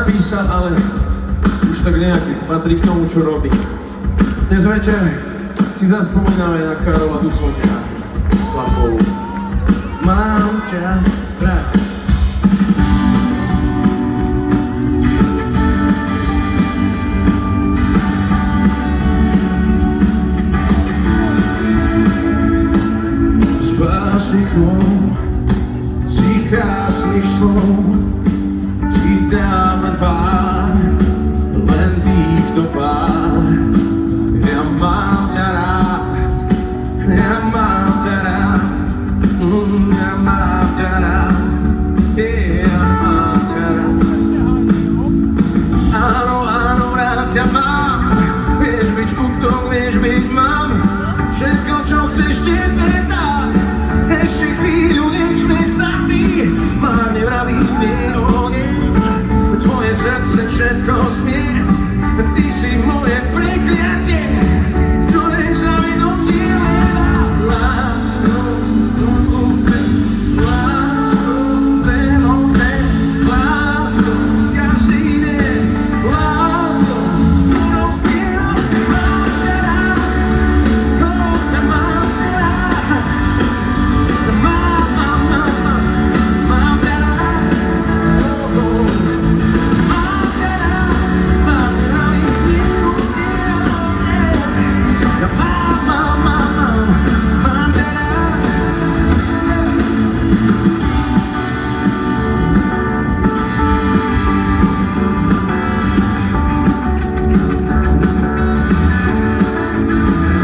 nenapísal, ale už tak nejaký patrí k tomu, čo robí. Dnes večer si zaspomíname na Karola Duchoňa s skladbou Mám ťa rád. Z krásnych slov ti dáme pár, len týchto pár. Ja mám ťa rád, ja mám ťa rád, ja mám ťa rád, ja mám ťa rád. Áno, áno, rád ťa mám, vieš byť skutok, vieš byť mám.